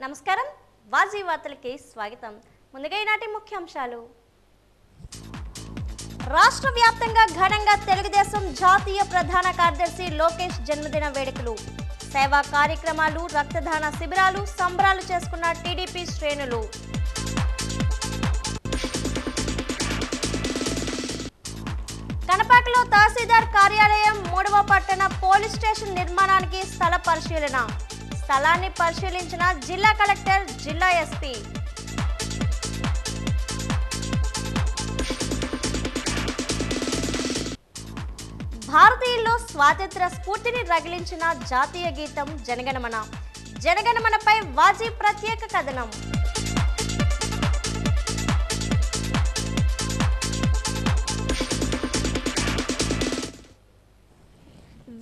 నమస్కారం వాజీ వార్తలకి స్వాగతం. ముందుగా ఈనాటి ముఖ్యాంశాలు. రాష్ట్ర వ్యాప్తంగా ఘనంగా తెలుగుదేశం జాతీయ ప్రధాన కార్యదర్శి లోకేష్ జన్మదిన వేడుకలు, సేవా కార్యక్రమాలు, రక్తదాన శిబిరాలు, సంబరాలు చేసుకున్న టీడీపీ శ్రేణులు. కనపాకలో తహసీల్దార్ కార్యాలయం 3వ పట్టణ పోలీస్ స్టేషన్ నిర్మాణానికి స్థల పరిశీలన, స్థలాన్ని పరిశీలించిన జిల్లా కలెక్టర్, జిల్లా ఎస్పీ. భారతీయుల్లో స్వాతంత్ర స్ఫూర్తిని రగిలించిన జాతీయ గీతం జనగణమన. జనగణమనపై వాజీ ప్రత్యేక కథనం.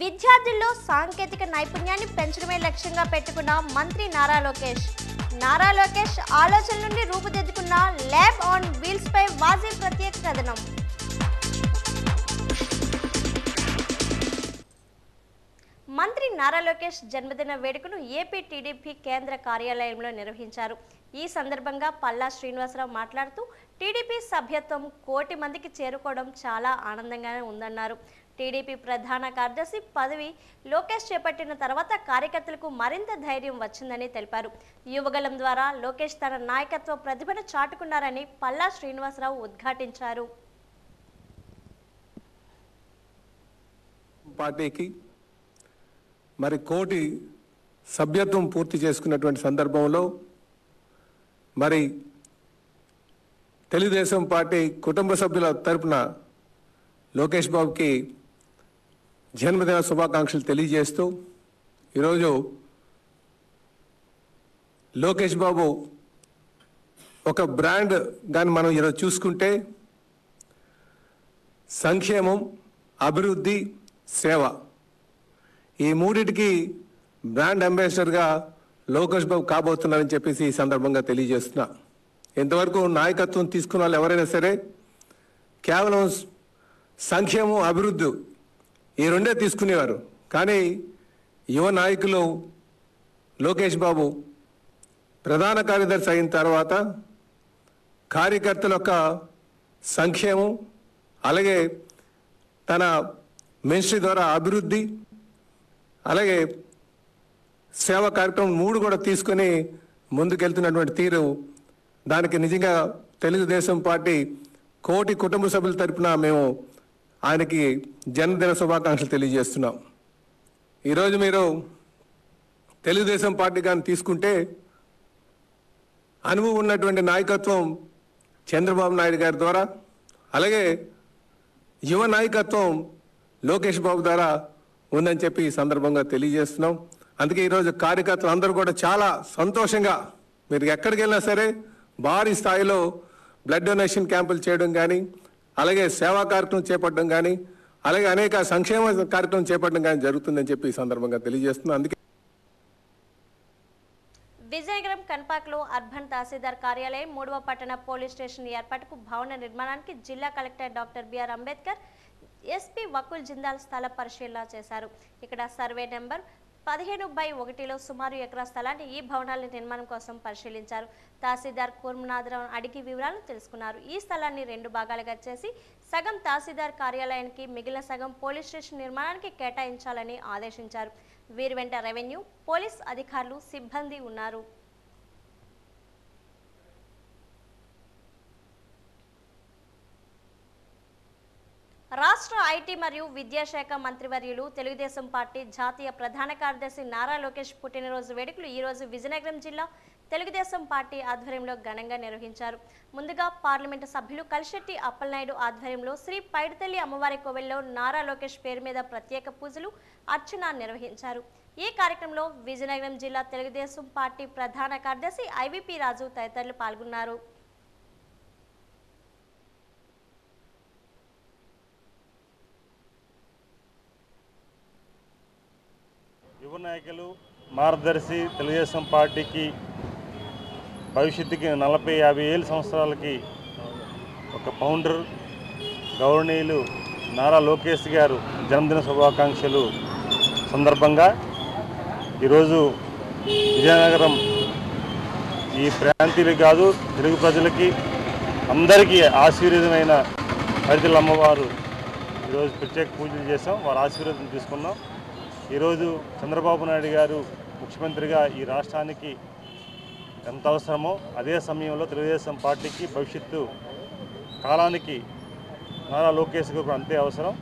విద్యార్థుల్లో సాంకేతిక నైపుణ్యాన్ని పెంచడమే లక్ష్యంగా పెట్టుకున్న మంత్రి నారా లోకేష్. నారా లోకేష్ ఆలోచన నుండి రూపుదిద్దుకున్న ల్యాబ్ ఆన్ వీల్స్ పై వాజీ ప్రత్యేక కథనం. మంత్రి నారా లోకేష్ జన్మదిన వేడుకను ఏపీ టీడీపీ కేంద్ర కార్యాలయంలో నిర్వహించారు. ఈ సందర్భంగా పల్లా శ్రీనివాసరావు మాట్లాడుతూ టీడీపీ సభ్యత్వం 1 కోటి మందికి చేరుకోవడం చాలా ఆనందంగానే ఉందన్నారు. టీడీపీ ప్రధాన కార్యదర్శి పదవి లోకేష్ చేపట్టిన తర్వాత కార్యకర్తలకు మరింత ధైర్యం వచ్చిందని తెలిపారు. యువగలం ద్వారా లోకేష్ తన నాయకత్వ ప్రతిభను చాటుకున్నారని పల్లా శ్రీనివాసరావు ఉద్ఘాటించారు. పార్టీకి మరి 1 కోటి సభ్యత్వం పూర్తి చేసుకున్నటువంటి సందర్భంలో మరి తెలుగుదేశం పార్టీ కుటుంబ సభ్యుల తరపున లోకేష్ బాబుకి జన్మదిన శుభాకాంక్షలు తెలియజేస్తూ ఈరోజు లోకేష్ బాబు ఒక బ్రాండ్ కానీ మనం ఈరోజు చూసుకుంటే సంక్షేమం, అభివృద్ధి, సేవ, ఈ మూడింటికి బ్రాండ్ అంబాసిడర్గా లోకేష్ బాబు కాబోతున్నారని చెప్పేసి ఈ సందర్భంగా తెలియజేస్తున్నా. ఇంతవరకు నాయకత్వం తీసుకున్న వాళ్ళు ఎవరైనా సరే కేవలం సంక్షేమం, అభివృద్ధి ఈ రెండే తీసుకునేవారు. కానీ యువ నాయకులు లోకేష్ బాబు ప్రధాన కార్యదర్శి అయిన తర్వాత కార్యకర్తల యొక్క సంక్షేమం, అలాగే తన మినిస్ట్రీ ద్వారా అభివృద్ధి, అలాగే సేవా కార్యక్రమం 3 కూడా తీసుకొని ముందుకెళ్తున్నటువంటి తీరు, దానికి నిజంగా తెలుగుదేశం పార్టీ 1 కోటి కుటుంబ సభ్యుల తరపున మేము ఆయనకి జన్మదిన శుభాకాంక్షలు తెలియజేస్తున్నాం. ఈరోజు మీరు తెలుగుదేశం పార్టీ కానీ తీసుకుంటే అనుభవం ఉన్నటువంటి నాయకత్వం చంద్రబాబు నాయుడు గారి ద్వారా, అలాగే యువ నాయకత్వం లోకేష్ బాబు ద్వారా ఉందని చెప్పి ఈ సందర్భంగా తెలియజేస్తున్నాం. అందుకే ఈరోజు కార్యకర్తలు అందరూ కూడా చాలా సంతోషంగా మీరు ఎక్కడికి వెళ్ళినా సరే భారీ స్థాయిలో బ్లడ్ డొనేషన్ క్యాంపులు చేయడం కానీ, అలాగే సేవా కార్యక్రమం చేపట్టడం కానీ, అలాగే అనేక సంక్షేమ కార్యక్రమం చేపట్టడం కానీ జరుగుతుందని చెప్పి ఈ సందర్భంగా తెలియజేస్తున్నాం. అందుకే విజయనగరం కనపాకలో అర్బన్ తహసీల్దార్ కార్యాలయం 3వ పట్టణ పోలీస్ స్టేషన్ ఏర్పాటుకు భవన నిర్మాణానికి జిల్లా collector doctor B R Ambedkar, SP Vakul Jindal స్థల పరిశీలన చేశారు. ఇక్కడ సర్వే నెంబర్ 15/1లో సుమారు ఎకరా స్థలాన్ని ఈ భవనాల నిర్మాణం కోసం పరిశీలించారు. తహసీల్దార్ కూర్మనాథరావు అడిగి వివరాలను తెలుసుకున్నారు. ఈ స్థలాన్ని 2 భాగాలుగా చేసి సగం తహసీల్దార్ కార్యాలయానికి, మిగిలిన సగం పోలీస్ స్టేషన్ నిర్మాణానికి కేటాయించాలని ఆదేశించారు. వీరి వెంట రెవెన్యూ, పోలీస్ అధికారులు, సిబ్బంది ఉన్నారు. రాష్ట్ర ఐటీ మరియు విద్యాశాఖ మంత్రివర్యులు తెలుగుదేశం పార్టీ జాతీయ ప్రధాన కార్యదర్శి నారా లోకేష్ పుట్టినరోజు వేడుకలు ఈ రోజు విజయనగరం జిల్లా తెలుగుదేశం పార్టీ ఆధ్వర్యంలో ఘనంగా నిర్వహించారు. ముందుగా పార్లమెంటు సభ్యులు కలిశెట్టి అప్పలనాయుడు ఆధ్వర్యంలో శ్రీ పైడితల్లి అమ్మవారి కోవెల్లో నారా లోకేష్ పేరు మీద ప్రత్యేక పూజలు, అర్చన నిర్వహించారు. ఈ కార్యక్రమంలో విజయనగరం జిల్లా తెలుగుదేశం పార్టీ ప్రధాన కార్యదర్శి ఐవీపీ రాజు తదితరులు పాల్గొన్నారు. యువ నాయకులు మార్గదర్శి తెలుగుదేశం పార్టీకి భవిష్యత్తుకి 40-50 సంవత్సరాలకి ఒక ఫౌండర్ గౌరవనీయులు నారా లోకేష్ గారు జన్మదిన శుభాకాంక్షలు సందర్భంగా ఈరోజు విజయనగరం ఈ ప్రాంతీయులు కాదు తెలుగు ప్రజలకి అందరికీ ఆశీర్వాదమైన హరితల అమ్మవారు ఈరోజు ప్రత్యేక పూజలు చేసాం. వారి ఆశీర్వాదం తీసుకున్నాం. ఈరోజు చంద్రబాబు నాయుడు గారు ముఖ్యమంత్రిగా ఈ రాష్ట్రానికి ఎంత అవసరమో అదే సమయంలో తెలుగుదేశం పార్టీకి భవిష్యత్తు కాలానికి నారా లోకేష్ గారు అంతే అవసరం.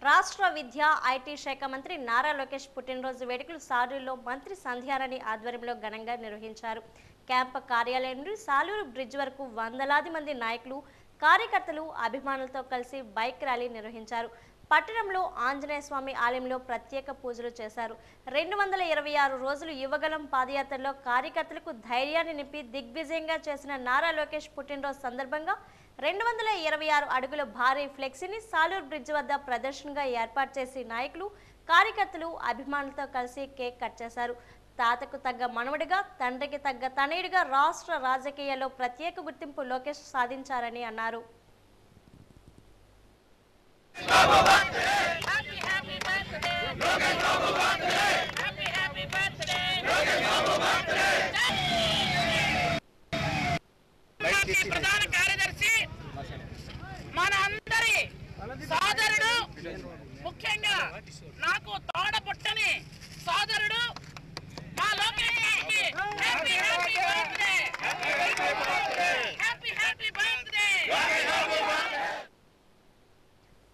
రాష్ట్ర విద్యా ఐటీ శాఖ మంత్రి నారా లోకేష్ పుట్టినరోజు వేడుకలు సాలూరులో మంత్రి సంధ్యారాణి ఆధ్వర్యంలో ఘనంగా నిర్వహించారు. క్యాంప్ కార్యాలయం నుండి సాలూరు బ్రిడ్జ్ వరకు వందలాది మంది నాయకులు, కార్యకర్తలు, అభిమానులతో కలిసి బైక్ ర్యాలీ నిర్వహించారు. పట్టణంలో ఆంజనేయ స్వామి ఆలయంలో ప్రత్యేక పూజలు చేశారు. 226 రోజులు యువగలం పాదయాత్రలో కార్యకర్తలకు ధైర్యాన్ని నింపి దిగ్విజయంగా చేసిన నారా లోకేష్ పుట్టినరోజు సందర్భంగా 226 అడుగుల భారీ ఫ్లెక్సీని సాలూరు బ్రిడ్జ్ వద్ద ప్రదర్శనగా ఏర్పాటు చేసి నాయకులు, కార్యకర్తలు, అభిమానులతో కలిసి కేక్ కట్ చేశారు. తాతకు తగ్గ మనవడిగా, తండ్రికి తగ్గ తనయుడిగా రాష్ట్ర రాజకీయాల్లో ప్రత్యేక గుర్తింపు లోకేష్ సాధించారని అన్నారు. ప్రధాన కార్యదర్శి మన అందరి సోదరుడు, ముఖ్యంగా నాకు తోడబుట్టని సోదరుడు మా లోకేష్ గారికి happy happy birthday, happy happy birthday.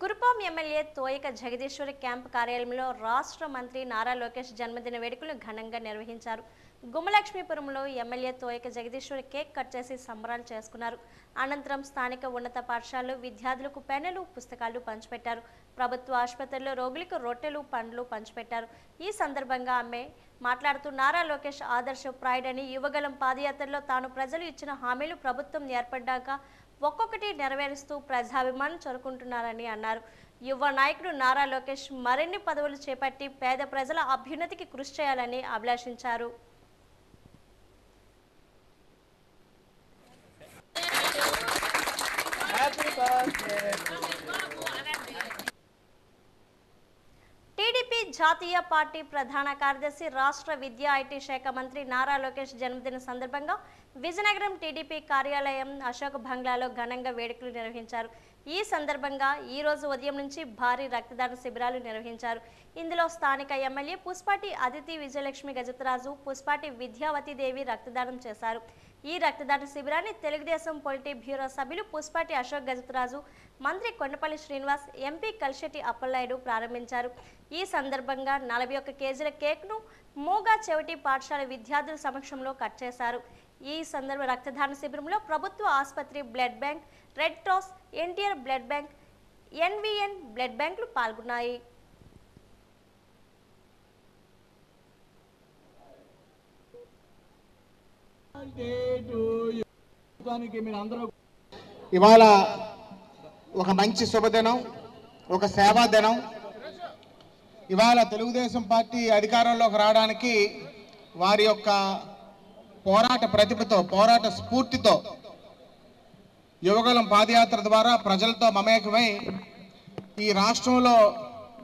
Kurupam MLA Toyaka Jagadeeswari camp కార్యాలయంలో రాష్ట్ర మంత్రి నారా లోకేష్ జన్మదిన వేడుకలను ఘనంగా నిర్వహించారు. గుమ్మలక్ష్మీపురంలో MLA Toyaka Jagadeeswari cake cut చేసి సంబరాలు చేసుకున్నారు. అనంతరం స్థానిక ఉన్నత పాఠశాలలో విద్యార్థులకు పెన్నులు, పుస్తకాలు పంచిపెట్టారు. ప్రభుత్వ ఆసుపత్రిలో రోగులకు రొట్టెలు, పండ్లు పంచిపెట్టారు. ఈ సందర్భంగా ఆమె మాట్లాడుతూ నారా లోకేష్ ఆదర్శ ప్రైడ్ అని, యువగలం పాదయాత్రలో తాను ప్రజలు ఇచ్చిన హామీలు ప్రభుత్వం ఏర్పడ్డాక ఒక్కొక్కటి నెరవేరుస్తూ ప్రజాభిమానం చొరుకుంటున్నారని అన్నారు. యువ నాయకుడు నారా లోకేష్ మరిన్ని పదవులు చేపట్టి పేద ప్రజల అభ్యున్నతికి కృషి చేయాలని అభిలాషించారు. టీడీపీ జాతీయ పార్టీ ప్రధాన కార్యదర్శి, రాష్ట్ర విద్యా ఐటీ శాఖ మంత్రి నారా లోకేష్ జన్మదిన సందర్భంగా విజయనగరం టీడీపీ కార్యాలయం అశోక్ బంగ్లాలో ఘనంగా వేడుకలు నిర్వహించారు. ఈ సందర్భంగా ఈ రోజు ఉదయం నుంచి భారీ రక్తదాన శిబిరాలు నిర్వహించారు. ఇందులో స్థానిక ఎమ్మెల్యే పుష్పాటి అదితి విజయలక్ష్మి గజపతిరాజు, పుష్పాటి విద్యావతిదేవి రక్తదానం చేశారు. ఈ రక్తదాన శిబిరాన్ని తెలుగుదేశం పొలిటీ బ్యూరో సభ్యులు పుష్పాటి అశోక్ గజపతిరాజు, మంత్రి కొండపల్లి శ్రీనివాస్, ఎంపీ కలిశెట్టి అప్పలనాయుడు ప్రారంభించారు. ఈ సందర్భంగా 41 కేజీల కేక్ను మూగా చెవిటి పాఠశాల విద్యార్థుల సమక్షంలో కట్ చేశారు. ఈ సందర్భ రక్తదాన శిబిరంలో ప్రభుత్వ ఆసుపత్రి blood bank, red cross, NTR blood bank, NVN blood బ్యాంకులు పాల్గొన్నాయి. ఇవాళ ఒక మంచి శుభదినం, ఒక సేవా దినం. ఇవాళ తెలుగుదేశం పార్టీ అధికారంలోకి రావడానికి వారి యొక్క పోరాట ప్రతిభతో, పోరాట స్ఫూర్తితో యువగలం పాదయాత్ర ద్వారా ప్రజలతో మమేకమై ఈ రాష్ట్రంలో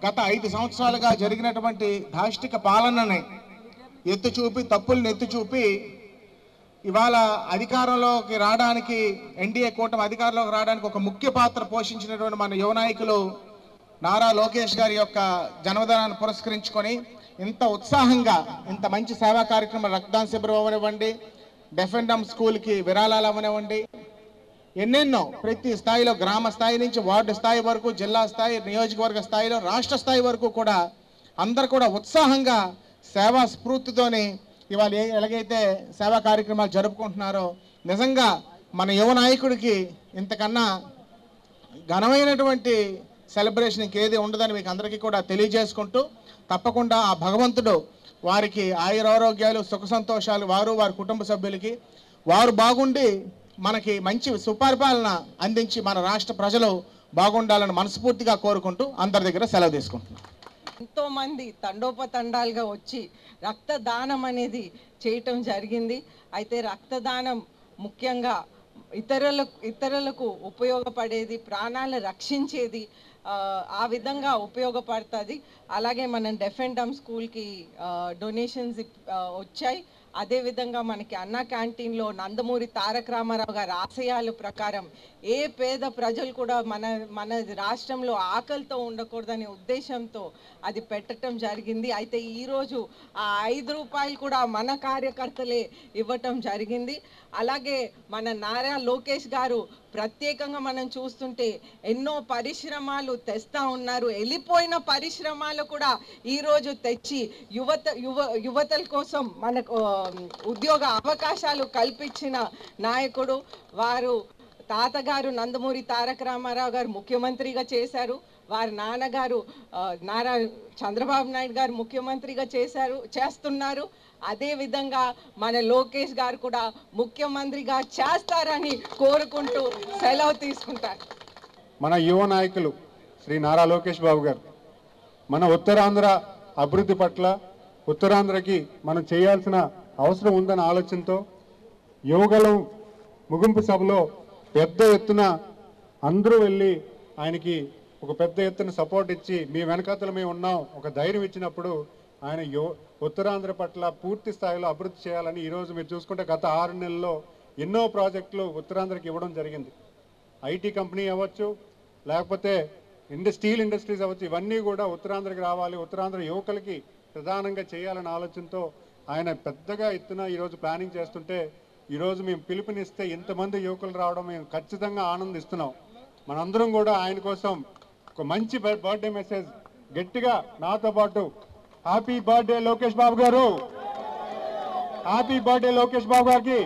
గత 5 సంవత్సరాలుగా జరిగినటువంటి దాష్టిక పాలనని ఎత్తుచూపి, తప్పుల్ని ఎత్తుచూపి ఇవాళ అధికారంలోకి రావడానికి, ఎన్డీఏ కూటమి అధికారంలోకి రావడానికి ఒక ముఖ్య పాత్ర పోషించినటువంటి మన యువ నాయకులు నారా లోకేష్ గారి యొక్క జన్మదినాన్ని పురస్కరించుకొని ఇంత ఉత్సాహంగా ఇంత మంచి సేవా కార్యక్రమం, రక్తదాన శిబిరం అవనివ్వండి, డెఫెండమ్ స్కూల్కి విరాళాలు అవనివ్వండి, ఎన్నెన్నో ప్రతి స్థాయిలో, గ్రామ స్థాయి నుంచి వార్డు స్థాయి వరకు, జిల్లా స్థాయి, నియోజకవర్గ స్థాయిలో, రాష్ట్ర స్థాయి వరకు కూడా అందరు కూడా ఉత్సాహంగా సేవా స్ఫూర్తితోని ఇవాళ ఎలాగైతే సేవా కార్యక్రమాలు జరుపుకుంటున్నారో, నిజంగా మన యువ నాయకుడికి ఇంతకన్నా ఘనమైనటువంటి సెలబ్రేషన్ ఇంకేది ఉండదని మీకు అందరికీ కూడా తెలియజేసుకుంటూ, తప్పకుండా ఆ భగవంతుడు వారికి ఆయురారోగ్యాలు సుఖ సంతోషాలు వారు వారి కుటుంబ సభ్యులకి వారు బాగుండి మనకి మంచి సుపరిపాలన అందించి మన రాష్ట్ర ప్రజలు బాగుండాలని మనస్ఫూర్తిగా కోరుకుంటూ అందరి దగ్గర సెలవు తీసుకుంటున్నాం. ఎంతోమంది తండోపతండాలుగా వచ్చి రక్తదానం అనేది చేయటం జరిగింది. అయితే రక్తదానం ముఖ్యంగా ఇతరులకు ఉపయోగపడేది, ప్రాణాలు రక్షించేది, ఆ విధంగా ఉపయోగపడుతుంది. అలాగే మనం డెఫ్ అండ్ డమ్ స్కూల్కి డొనేషన్స్ వచ్చాయి. అదేవిధంగా మనకి అన్నా క్యాంటీన్లో నందమూరి తారక రామారావు గారి ఆశయాల ప్రకారం ఏ పేద ప్రజలు కూడా మన రాష్ట్రంలో ఆకలితో ఉండకూడదనే ఉద్దేశంతో అది పెట్టడం జరిగింది. అయితే ఈరోజు ఆ 5 రూపాయలు కూడా మన కార్యకర్తలే ఇవ్వటం జరిగింది. అలాగే మన నారా లోకేష్ గారు ప్రత్యేకంగా మనం చూస్తుంటే ఎన్నో పరిశ్రమలు తెస్తా ఉన్నారు. వెళ్ళిపోయిన పరిశ్రమలు కూడా ఈరోజు తెచ్చి యువతల కోసం మనకు ఉద్యోగ అవకాశాలు కల్పించిన నాయకుడు వారు. తాతగారు నందమూరి తారక రామారావు గారు ముఖ్యమంత్రిగా చేశారు. వారి నాన్నగారు నారా చంద్రబాబు నాయుడు గారు ముఖ్యమంత్రిగా చేస్తున్నారు. అదేవిధంగా మన లోకేష్ గారు కూడా ముఖ్యమంత్రిగా చేస్తారని కోరుకుంటూ సెలవు తీసుకుంటారు. మన యువ నాయకులు శ్రీ నారా లోకేష్ బాబు గారు మన ఉత్తరాంధ్ర అభివృద్ధి పట్ల ఉత్తరాంధ్రకి మనం చేయాల్సిన అవసరం ఉందన్న ఆలోచనతో యువగలం ముగింపు సభలో పెద్ద ఎత్తున అందరూ వెళ్ళి ఆయనకి ఒక పెద్ద ఎత్తున సపోర్ట్ ఇచ్చి మీ వెనకాతలు మేము ఉన్నాం ఒక ధైర్యం ఇచ్చినప్పుడు ఆయన ఉత్తరాంధ్ర పట్ల పూర్తి స్థాయిలో అభివృద్ధి చేయాలని ఈరోజు మీరు చూసుకుంటే గత 6 నెలల్లో ఎన్నో ప్రాజెక్టులు ఉత్తరాంధ్రకి ఇవ్వడం జరిగింది. ఐటీ కంపెనీ అవ్వచ్చు, లేకపోతే స్టీల్ ఇండస్ట్రీస్ అవ్వచ్చు, ఇవన్నీ కూడా ఉత్తరాంధ్రకి రావాలి, ఉత్తరాంధ్ర యువకులకి ప్రధానంగా చేయాలనే ఆలోచనతో ఆయన పెద్దగా ఎత్తున ఈరోజు ప్లానింగ్ చేస్తుంటే ఈరోజు మేము పిలుపునిస్తే ఇంతమంది యువకులు రావడం మేము ఖచ్చితంగా ఆనందిస్తున్నాం. మనందరం కూడా ఆయన కోసం ఒక మంచి బర్త్డే మెసేజ్ గట్టిగా నాతో పాటు హ్యాపీ బర్త్డే లోకేష్ బాబు గారు, హ్యాపీ బర్త్డే లోకేష్ బాబు గారికి,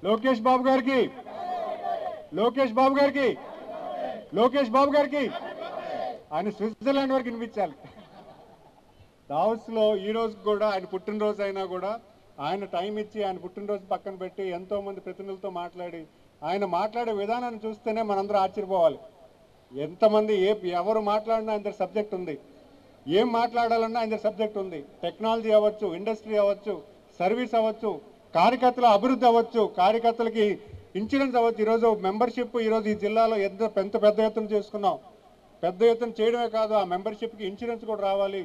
లోకేష్ బాబు గారికి, లోకేష్ బాబు గారికి, లోకేష్ బాబు గారికి ఆయన స్విట్జర్లాండ్ వరకు వినిపించాలి. దావోస్లో ఈ రోజు కూడా ఆయన పుట్టినరోజు అయినా కూడా ఆయన టైం ఇచ్చి ఆయన పుట్టినరోజు పక్కన పెట్టి ఎంతోమంది ప్రతినిధులతో మాట్లాడి ఆయన మాట్లాడే విధానాన్ని చూస్తేనే మనందరూ ఆశ్చర్యపోవాలి. ఎంతమంది ఎవరు మాట్లాడినా ఆయన సబ్జెక్ట్ ఉంది, ఏం మాట్లాడాలన్నా ఆయన సబ్జెక్ట్ ఉంది. టెక్నాలజీ అవ్వచ్చు, ఇండస్ట్రీ అవ్వచ్చు, సర్వీస్ అవ్వచ్చు, కార్యకర్తల అభివృద్ధి అవ్వచ్చు, కార్యకర్తలకి ఇన్సూరెన్స్ అవ్వచ్చు. ఈరోజు మెంబర్షిప్ ఈరోజు ఈ జిల్లాలో ఎంత పెద్ద ఎత్తున చేసుకున్నాం. పెద్ద ఎత్తున చేయడమే కాదు, ఆ మెంబర్షిప్కి ఇన్సూరెన్స్ కూడా రావాలి.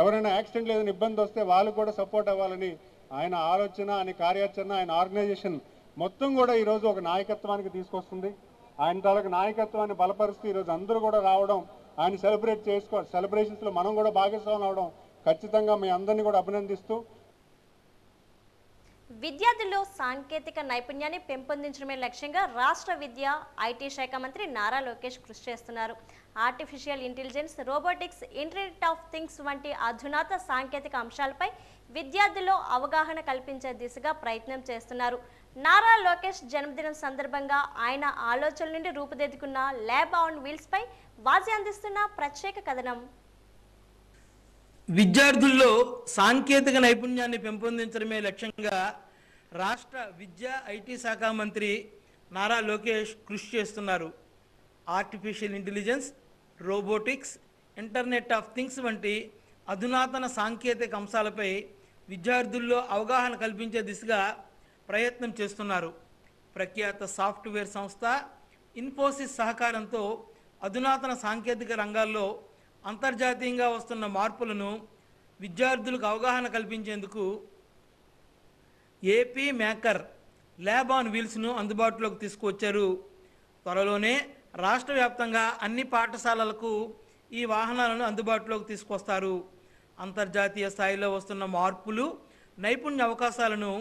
ఎవరైనా యాక్సిడెంట్ లేదని ఇబ్బంది వస్తే వాళ్ళు కూడా సపోర్ట్ అవ్వాలని ఆయన ఆలోచన, ఆయన కార్యాచరణ, ఆయన ఆర్గనైజేషన్ మొత్తం కూడా ఈరోజు ఒక నాయకత్వానికి తీసుకొస్తుంది. ఆయన తాలూకు నాయకత్వాన్ని బలపరుస్తూ ఈరోజు అందరూ కూడా రావడం, ఆయన సెలబ్రేషన్స్లో మనం కూడా భాగస్వామ్యం అవడం ఖచ్చితంగా మీ అందరినీ కూడా అభినందిస్తూ విద్యార్థుల్లో సాంకేతిక నైపుణ్యాన్ని పెంపొందించడమే లక్ష్యంగా రాష్ట్ర విద్య ఐటీ శాఖ మంత్రి నారా లోకేష్ కృషి చేస్తున్నారు. Artificial intelligence, robotics, internet of things వంటి అధునాత సాంకేతిక అంశాలపై విద్యార్థుల్లో అవగాహన కల్పించే దిశగా ప్రయత్నం చేస్తున్నారు. నారా లోకేష్ జన్మదినం సందర్భంగా ఆయన ఆలోచనల నుండి రూపుదిద్దుకున్న ల్యాబ్ ఆన్ వీల్స్ పై వాజీ అందిస్తున్న ప్రత్యేక కథనం. విద్యార్థుల్లో సాంకేతిక నైపుణ్యాన్ని పెంపొందించడమే లక్ష్యంగా రాష్ట్ర విద్యా ఐటీ శాఖ మంత్రి నారా లోకేష్ కృషి చేస్తున్నారు. Artificial intelligence, robotics, internet of things వంటి అధునాతన సాంకేతిక అంశాలపై విద్యార్థుల్లో అవగాహన కల్పించే దిశగా ప్రయత్నం చేస్తున్నారు. ప్రఖ్యాత సాఫ్ట్వేర్ సంస్థ ఇన్ఫోసిస్ సహకారంతో అధునాతన సాంకేతిక రంగాల్లో అంతర్జాతీయంగా వస్తున్న మార్పులను విద్యార్థులకు అవగాహన కల్పించేందుకు ఏపీ మేకర్ ల్యాబ్ ఆన్ వీల్స్ను అందుబాటులోకి తీసుకువచ్చారు. త్వరలోనే రాష్ట్ర వ్యాప్తంగా అన్ని పాఠశాలలకు ఈ వాహనాలను అందుబాటులోకి తీసుకొస్తారు. అంతర్జాతీయ స్థాయిలో వస్తున్న మార్పులు, నైపుణ్య అవకాశాలను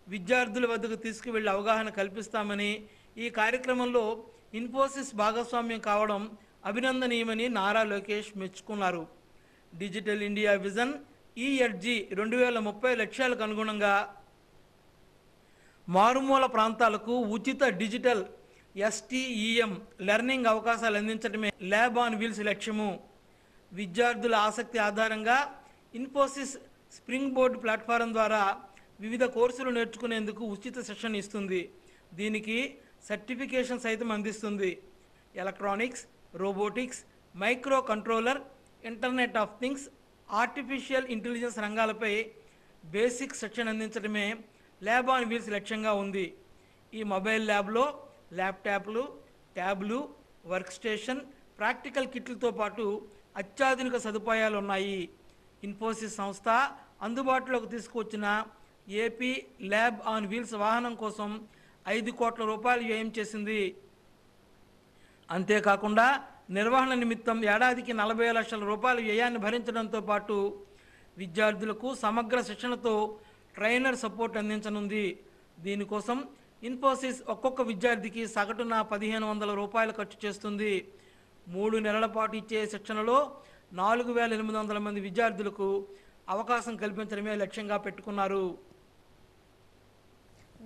విద్యార్థుల వద్దకు తీసుకువెళ్ళి అవగాహన కల్పిస్తామని, ఈ కార్యక్రమంలో ఇన్ఫోసిస్ భాగస్వామ్యం కావడం అభినందనీయమని నారా లోకేష్ మెచ్చుకున్నారు. డిజిటల్ ఇండియా విజన్ ESG 2030 లక్ష్యాలకు అనుగుణంగా మారుమూల ప్రాంతాలకు ఉచిత డిజిటల్ STEM లెర్నింగ్ అవకాశాలు అందించడమే ల్యాబ్ ఆన్ వీల్స్ లక్ష్యము. విద్యార్థుల ఆసక్తి ఆధారంగా ఇన్ఫోసిస్ స్ప్రింగ్ బోర్డ్ ప్లాట్ఫారం ద్వారా వివిధ కోర్సులు నేర్చుకునేందుకు ఉచిత శిక్షణ ఇస్తుంది. దీనికి సర్టిఫికేషన్ సైతం అందిస్తుంది. Electronics, robotics, micro controller, internet of things, artificial intelligence రంగాలపై బేసిక్ శిక్షణ అందించడమే ల్యాబ్ ఆన్ వీల్స్ లక్ష్యంగా ఉంది. ఈ మొబైల్ ల్యాబ్లో ల్యాప్టాప్లు, ట్యాబ్లు, వర్క్ స్టేషన్, ప్రాక్టికల్ కిట్లతో పాటు అత్యాధునిక సదుపాయాలు ఉన్నాయి. ఇన్ఫోసిస్ సంస్థ అందుబాటులోకి తీసుకువచ్చిన ఏపీ ల్యాబ్ ఆన్ వీల్స్ వాహనం కోసం 5 కోట్ల రూపాయలు వ్యయం చేసింది. అంతేకాకుండా నిర్వహణ నిమిత్తం ఏడాదికి 40 లక్షల రూపాయల వ్యయాన్ని భరించడంతో పాటు విద్యార్థులకు సమగ్ర శిక్షణతో ట్రైనర్ సపోర్ట్ అందించనుంది. దీనికోసం ఇన్ఫోసిస్ ఒక్కొక్క విద్యార్థికి సగటున 1500 రూపాయలు ఖర్చు చేస్తుంది. 3 నెలల పాటు ఇచ్చే శిక్షణలో 4800 మంది విద్యార్థులకు అవకాశం కల్పించడమే లక్ష్యంగా పెట్టుకున్నారు.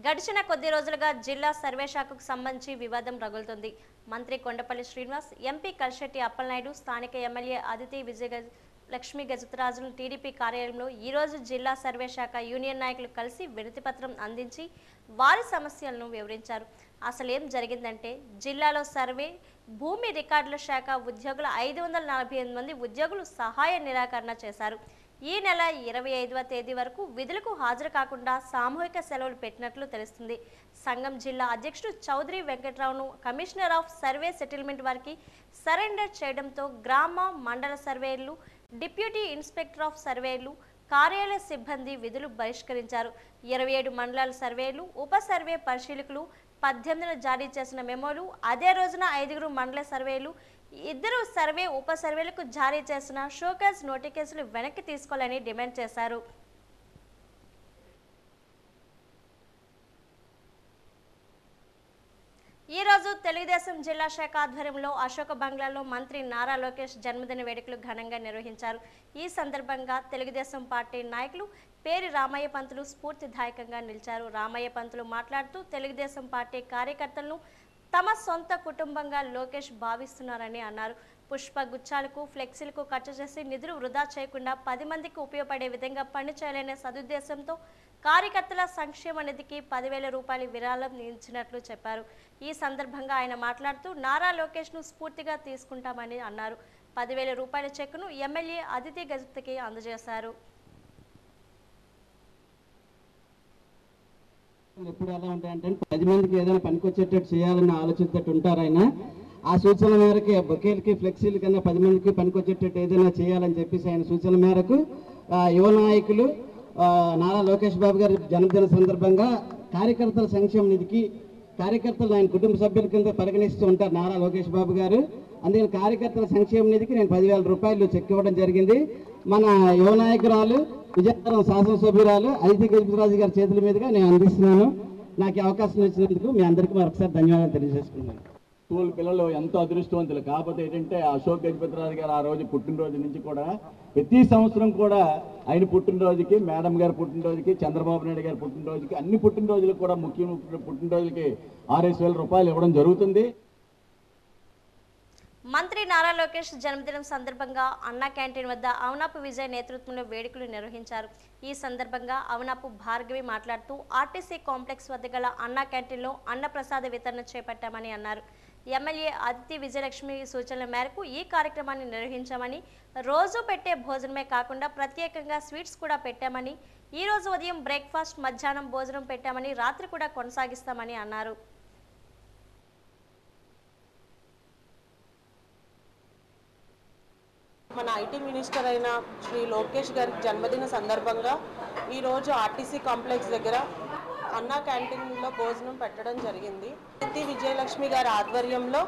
గడిచిన కొద్ది రోజులుగా జిల్లా సర్వే శాఖకు సంబంధించి వివాదం రగులుతుంది. మంత్రి కొండపల్లి శ్రీనివాస్, ఎంపీ కల్శెట్టి అప్పలనాయుడు, స్థానిక ఎమ్మెల్యే అదితి విజయలక్ష్మి గజపతిరాజులు టీడీపీ కార్యాలయంలో ఈరోజు జిల్లా సర్వే శాఖ యూనియన్ నాయకులు కలిసి వినతిపత్రం అందించి వారి సమస్యలను వివరించారు. అసలు ఏం జరిగిందంటే, జిల్లాలో సర్వే, భూమి రికార్డుల శాఖ ఉద్యోగుల 548 మంది ఉద్యోగులు సహాయ నిరాకరణ చేశారు. ఈ నెల 25వ తేదీ వరకు విధులకు హాజరు కాకుండా సామూహిక సెలవులు పెట్టినట్లు తెలుస్తుంది. సంఘం జిల్లా అధ్యక్షుడు చౌదరి వెంకట్రావును కమిషనర్ ఆఫ్ సర్వే సెటిల్మెంట్ వారికి సరెండర్ చేయడంతో గ్రామ, మండల సర్వేలు, డిప్యూటీ ఇన్స్పెక్టర్ ఆఫ్ సర్వేలు, కార్యాలయ సిబ్బంది విధులు బహిష్కరించారు. 27 మండలాల సర్వేలు, ఉప సర్వే పరిశీలకులు 18న జారీ చేసిన మెమోలు, అదే రోజున 5 మండల సర్వేలు, 2 సర్వే ఉప సర్వేలకు జారీ చేసిన షోకాజ్ నోటిఫికేషన్లు వెనక్కి తీసుకోవాలని డిమాండ్ చేశారు. ఈ రోజు తెలుగుదేశం జిల్లా శాఖ ఆధ్వర్యంలో అశోక బంగ్లాలో మంత్రి నారా లోకేష్ జన్మదిన వేడుకలు ఘనంగా నిర్వహించారు. ఈ సందర్భంగా తెలుగుదేశం పార్టీ నాయకులు పేరి రామయ్య పంతులు స్ఫూర్తిదాయకంగా నిలిచారు. రామయ్య పంతులు మాట్లాడుతూ తెలుగుదేశం పార్టీ కార్యకర్తలను తమ సొంత కుటుంబంగా లోకేష్ భావిస్తున్నారని అన్నారు. పుష్పగుచ్చాలకు, ఫ్లెక్సీలకు ఖర్చు చేసి నిధులు వృధా చేయకుండా 10 మందికి ఉపయోగపడే విధంగా పనిచేయాలనే సదుద్దేశంతో కార్యకర్తల సంక్షేమ నిధికి 10,000 రూపాయల విరాళం ఇచ్చినట్లు చెప్పారు. ఈ సందర్భంగా ఆయన మాట్లాడుతూ నారా లోకేష్ను స్ఫూర్తిగా తీసుకుంటామని అన్నారు. 10,000 రూపాయల చెక్కును ఎమ్మెల్యే అదితి గజపతికి అందజేశారు. ఎప్పుడు ఎలా ఉంటాయంటే 10 మందికి ఏదైనా పనికొచ్చేటట్టు చేయాలన్న ఆలోచనతో ఉంటారు ఆయన. ఆ సూచనల మేరకు బొకేలకి, ఫ్లెక్సీల కన్నా 10 మందికి పనికొచ్చేటట్టు ఏదైనా చేయాలని చెప్పేసి ఆయన సూచనల మేరకు యువ నాయకులు నారా లోకేష్ బాబు గారి జన్మదిన సందర్భంగా కార్యకర్తల సంక్షేమ నిధికి, కార్యకర్తలు ఆయన కుటుంబ సభ్యుల కింద పరిగణిస్తూ ఉంటారు నారా లోకేష్ బాబు గారు. అందుకని కార్యకర్తల సంక్షేమ నిధికి నేను 10,000 రూపాయలు చెక్ ఇవ్వడం జరిగింది. మన యువ నాయకురాలు, విజయనగరం శాసనసభ్యురాలు అదితి గజపతిరాజు గారి చేతుల మీదుగా నేను అందిస్తున్నాను. నాకు అవకాశం ఇచ్చినందుకు మీ అందరికీ మరొకసారి ధన్యవాదాలు తెలియజేసుకున్నాను. స్కూల్ పిల్లలు ఎంతో అదృష్టవంతులు. కాకపోతే ఏంటంటే అశోక్ గజపతిరాజు గారు ఆ రోజు పుట్టినరోజు నుంచి కూడా ప్రతి సంవత్సరం కూడా ఆయన పుట్టినరోజుకి, మేడం గారి పుట్టినరోజుకి, చంద్రబాబు నాయుడు గారి పుట్టినరోజుకి, అన్ని పుట్టినరోజులకు కూడా ముఖ్యమైన పుట్టినరోజులకి 6,000 రూపాయలు ఇవ్వడం జరుగుతుంది. మంత్రి నారా లోకేష్ జన్మదినం సందర్భంగా అన్నా క్యాంటీన్ వద్ద అవనాపు విజయ్ నేతృత్వంలో వేడుకలు నిర్వహించారు. ఈ సందర్భంగా అవనాపు భార్గవి మాట్లాడుతూ ఆర్టీసీ కాంప్లెక్స్ వద్ద గల అన్నా క్యాంటీన్లో అన్నప్రసాద వితరణ చేపట్టామని అన్నారు. ఎమ్మెల్యే అదితి విజయలక్ష్మి సూచనల మేరకు ఈ కార్యక్రమాన్ని నిర్వహించామని, రోజు పెట్టే భోజనమే కాకుండా ప్రత్యేకంగా స్వీట్స్ కూడా పెట్టామని, ఈ రోజు ఉదయం బ్రేక్ఫాస్ట్, మధ్యాహ్నం భోజనం పెట్టామని, రాత్రి కూడా కొనసాగిస్తామని అన్నారు. మన ఐటీ మినిస్టర్ అయిన శ్రీ లోకేష్ గారి జన్మదిన సందర్భంగా ఈరోజు ఆర్టీసీ కాంప్లెక్స్ దగ్గర అన్నా క్యాంటీన్లో భోజనం పెట్టడం జరిగింది. అదితి విజయలక్ష్మి గారి ఆధ్వర్యంలో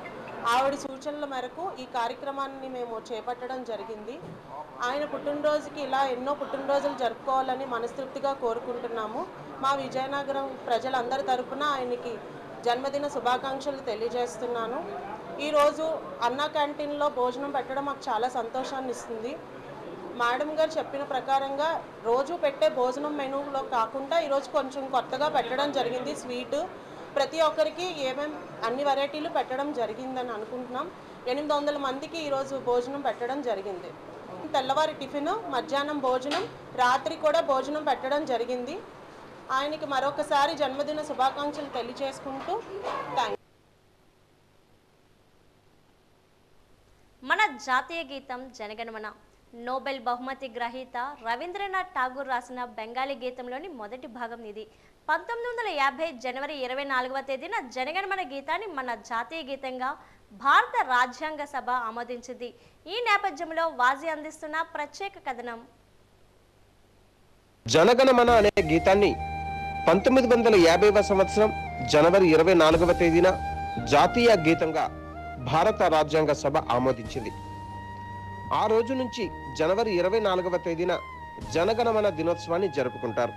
ఆవిడ సూచనల మేరకు ఈ కార్యక్రమాన్ని మేము చేపట్టడం జరిగింది. ఆయన పుట్టినరోజుకి ఇలా ఎన్నో పుట్టినరోజులు జరుపుకోవాలని మనస్తృప్తిగా కోరుకుంటున్నాము. మా విజయనగరం ప్రజలందరి తరపున ఆయనకి జన్మదిన శుభాకాంక్షలు తెలియజేస్తున్నాను. ఈరోజు అన్నా క్యాంటీన్లో భోజనం పెట్టడం మాకు చాలా సంతోషాన్ని ఇస్తుంది. మేడం గారు చెప్పిన ప్రకారంగా రోజు పెట్టే భోజనం మెనూలో కాకుండా ఈరోజు కొంచెం కొత్తగా పెట్టడం జరిగింది. స్వీట్ ప్రతి ఒక్కరికి అన్ని వెరైటీలు పెట్టడం జరిగిందని అనుకుంటున్నాం. 800 మందికి ఈరోజు భోజనం పెట్టడం జరిగింది. తెల్లవారి టిఫిన్, మధ్యాహ్నం భోజనం, రాత్రి కూడా భోజనం పెట్టడం జరిగింది. ఆయనకి మరొకసారి జన్మదిన శుభాకాంక్షలు తెలియజేసుకుంటూ థ్యాంక్స్. మన జాతీయ గీతం జనగణమన నోబెల్ బహుమతి గ్రహీత రవీంద్రనాథ్ ఠాగూర్ రాసిన బెంగాలీ గీతంలోని మొదటి భాగం ఇది. 1950 జనవరి 24వ తేదీన జనగణమన గీతాన్ని మన జాతీయ గీతంగా భారత రాజ్యాంగ సభ ఆమోదించింది. ఈ నేపథ్యంలో వాజీ అందిస్తున్న ప్రత్యేక కథనం. జనగణమన అనే గీతాన్ని 1950వ సంవత్సరం జనవరి 24వ తేదీన జాతీయ గీతంగా భారత రాజ్యాంగ సభ ఆమోదించింది. ఆ రోజు నుంచి జనవరి 24వ తేదీన జనగణమన దినోత్సవాన్ని జరుపుకుంటారు.